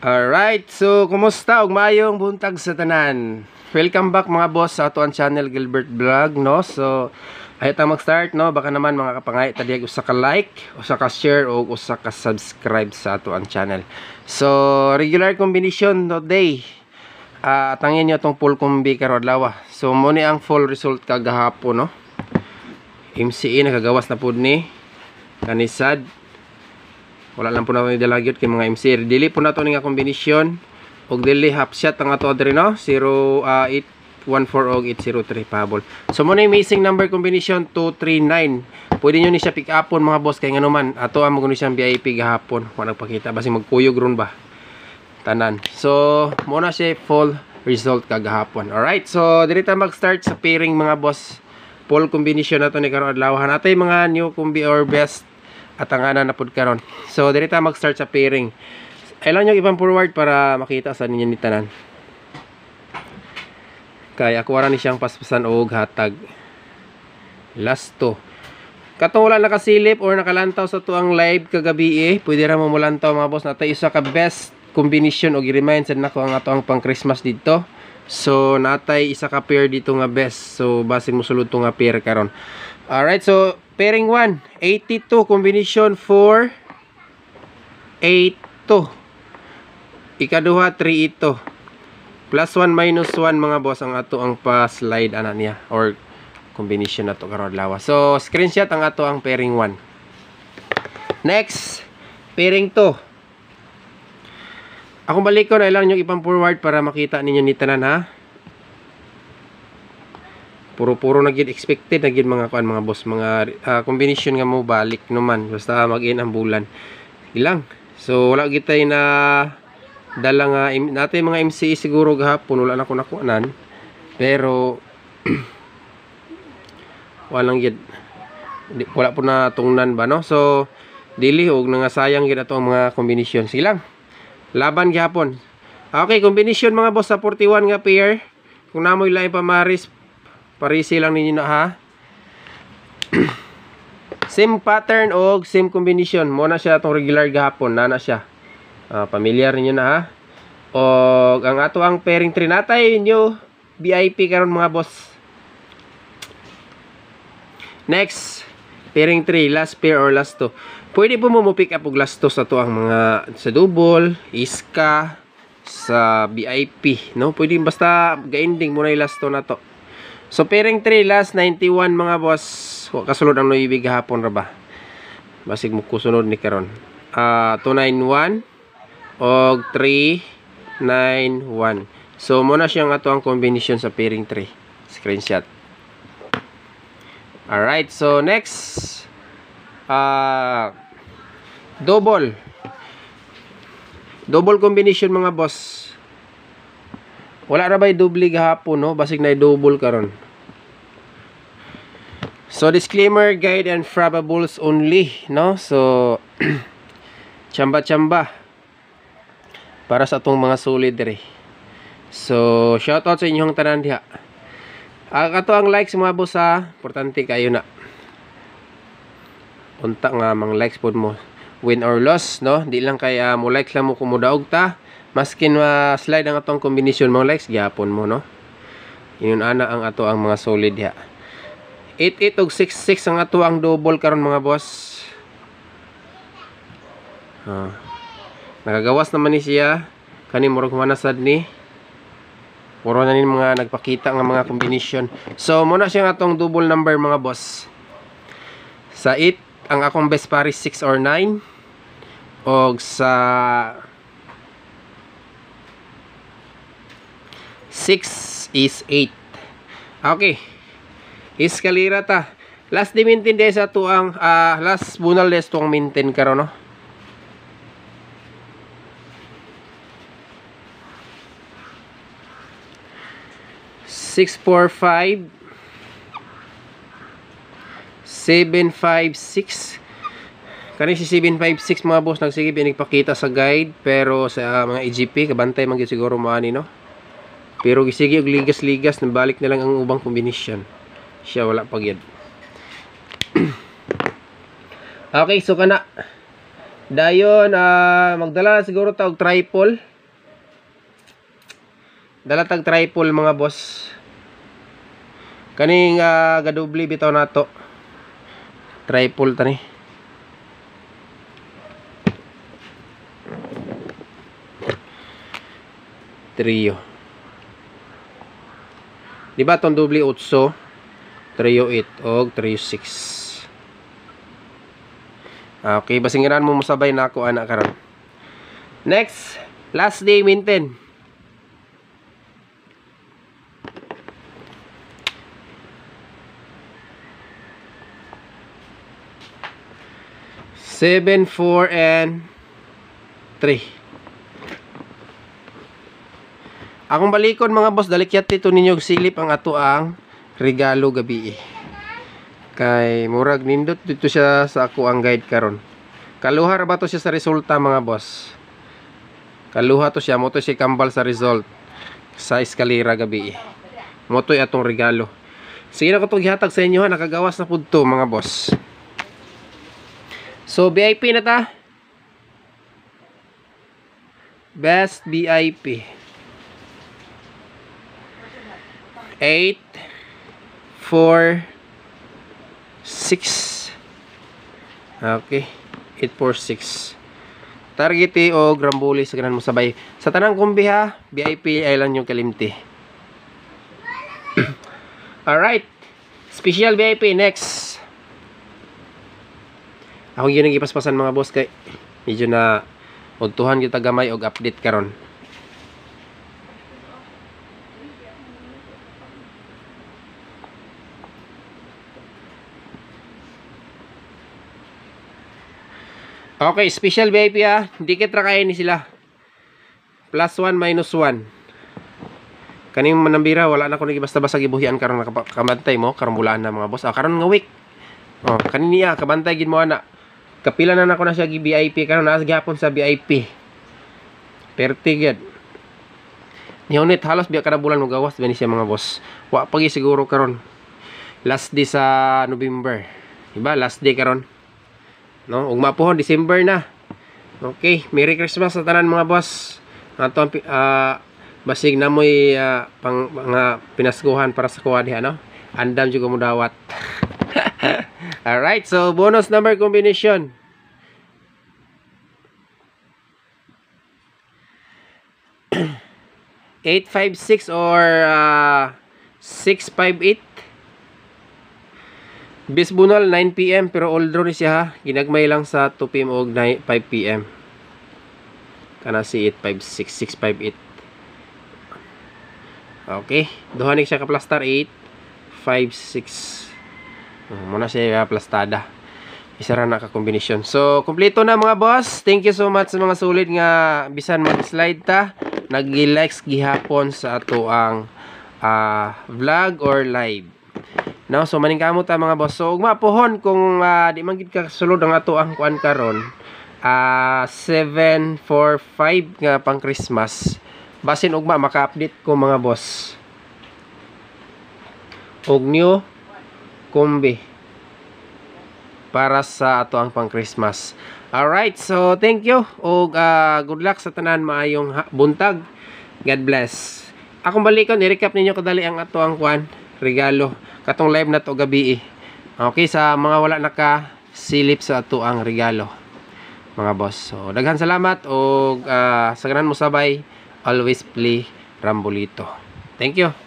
Alright, so kumusta? Mayong buntag sa tanan. Welcome back mga boss sa atuan channel Gilbert Vlog, no? So ay ta mag-start, no? Baka naman mga kapangay tadi usa ka like, usa ka share o usa ka subscribe sa atuan channel. So regular combination today. Atangin niyo tong full combi karon adlaw. So mo ni ang full result kagahapon, no? MCE nakagawas na pud ni kanisad. Wala lang po na ito nidalagyot kay mga MC. Dili po na ito nga kombinasyon. Og dili half shot ang ato adre, no? 0814 og 803 pahabol. So muna yung missing number combination 239. Pwede nyo ni siya pick upon mga boss. Kaya nga naman, ato ang magano siyang VIP gahapon. Wala nagpakita. Basi magkuyog ron ba? Tanan. So muna siya full result kagahapon. Alright. So dili ta mag-start sa pairing mga boss. Full combination na ito ni karong adlaw. Natay mga new combi or best at ang ana na pud karon. So diri ta mag-start sa pairing. Ilan yung ibang forward para makita sa ninyo ni tanan. Kaya ako ra ni siyang paspasan og hatag. Last to. Katong wala nakasilip or nakalantaw sa tuang live kagabi pwede ra mo mulantaw mga boss. Natay isa ka best combination og i-remind sad nako ang ato ang pang Christmas dito. So natay isa ka pair dito nga best. So base mo sulod to nga pair karon. Alright, so pairing 1, 82 combination 4, 8 to. Ikaduha 3 ito. Plus 1 minus 1 mga boss ang ato ang pa-slide ana niya or combination na to karon lawa. So screenshot ang ato ang pairing 1. Next, pairing 2. Akong balik ko na ilang yung ipang forward para makita ninyo ni tanan ha. Puro-puro na gid expected na gid mga kuan mga boss, mga combination nga mo balik naman basta mag-in ang bulan. Ilang. So wala gid tay na dala nga natay mga MCE siguro gahapon wala na ko nakuanan. Pero walang gid wala po na tungnan ba no. So dili og nga sayang gid ato ang mga combination. Silang. Laban gihapon. Okay, combination mga boss sa 41 nga pair. Kung namoy lain pa maris parisi lang ninyo na ha. Same pattern o same combination. Muna siya itong regular gahapon. Nana siya. Familiar ninyo na ha. O ang ato ang pairing 3 natay nyo VIP karon mga boss. Next. Pairing 3. Last pair or last 2. Pwede po mo pick up og last 2 sa to ang mga sa double, iska, sa VIP. No? Pwede basta ga-ending muna yung last 2 na to. So pairing 3 last 91 mga boss. Kasulod ang noibig hapon ra ba. Basig mo kusunod ni karon. 291 og 391. So muna siyang ato ang combination sa pairing 3. Screenshot. Alright, so next double combination mga boss. Wala ra bay double gahapon no, basig na double karon. So disclaimer, guide and probables only, no? So chamba-chamba para sa atong mga solid diri. So shout out sa inyong tanan diha. Ato ang likes mga boss ha, importante kayo na. Unta nga mang likes pod mo. Win or loss, no? Di lang kay mo likes lang mo kumudaog ta. Maskin slide ang atong combination mga likes gyapon mo, no? Yun ana ang ato ang mga solid diha. 88 og 66 ang ato ang double karon mga boss. Nagagawas naman ni siya. Kani murag manasad ni. Puro na ni mga nagpakita nga mga combination. So muna siya atong double number mga boss. Sa 8 ang akong best paris 6 or 9. Og sa 6 is 8. Okay. Iskalira ta. Last di maintain des sa tuang last bunal des tuang maintain karon no. Six, 4, 5 7, 5, 6. Kani si 756 mga boss nagsige pinagpakita sa guide pero sa mga EGP kabantay man gyud siguro maani no. Pero gisige og ligas-ligas nabalik na lang ang ubang combination. Siya wala pa gyud. Okay, so kana dayon magdala siguro ta og triple dalatag triple mga boss. Kaning gadubli bitaw nato. Triple tani. Trio. Di ba tong dubli 8, trio 8 og trio 6. Okay, basingiran mo musabay na ako anak karon. Next, last day maintain. Seven, 4, and 3. Akong balikon mga boss, dalikyat dito ninyo silip ang ato ang regalo gabi. Kay murag nindot dito siya sa ako ang guide karon. Kaluhar ba to siya sa resulta mga boss? Kaluha to siya, mo to siya kambal sa result sa eskalera gabi. Mo to atong regalo. Sige na ko itong gihatag sa inyo ha, nakagawas na pud to mga boss. So VIP na ta. Best VIP. 8, 4, 6. Okay. 8, 4, 6. Targeti o grambuli sa ganan mo sabay. Sa tanang kumbi ha, VIP ay lang yung kalimti. Alright. Special VIP next. Ako yun ang ipaspasan mga boss kay medyo na untuhan kita gamay og update karon. Okay, special VIP ha. Dikit ra kay ni sila. +1 -1. Kaning manambira wala na ko nagi basta-basta gibuhian karon nakabantay mo karon bulan na mga boss. Karon nga week. Kaniniya kabantay gid mo ana. Kapila na nako na siya gi VIP karon naa gyapon sa VIP. Pertiged. Nihunit halos biya kada bulan mo gawas ba ni siya mga boss. Wa pagi siguro karon. Last day sa November. Diba? Last day karon. No, ug mapuhon December na. Okay, Merry Christmas sa tanan mga boss. Ato basig na moy pang mga pinaskuhan para sa kuha diha no. Andam jud mo dawat. Alright, so bonus number combination. Eight, 5, 6 or 6, 5, 8. Bisbunal 9 PM pero old draw ni siya ha. Ginagmay lang sa 2 PM o 5 PM. Kana si 856 658. Okay, duhanik siya ka plastar 8 5 6. Muna siya plastada. Isa ra na ka kombinasyon. So, kompleto na mga boss. Thank you so much sa mga sulit nga bisan mag-slide ta. Nag-likes gihapon sa ato ang vlog or live. No, so maningkamot ta mga boss. So ug mapuhon kung di man gid ka sulod ang ato ang kuan karon 745 nga pang Christmas. Basin ugma maka-update ko mga boss. Og new kombi para sa ato ang pang Christmas. Alright, so thank you og good luck sa tanan maayong buntag. God bless. Akong balikon i-recap ninyo kadali ang ato ang kuan regalo katong live na to gabi. Okay, sa mga wala naka-silip sa ato ang regalo mga boss. So daghan salamat og sa ganan mo sabay always play Rambolito. Thank you.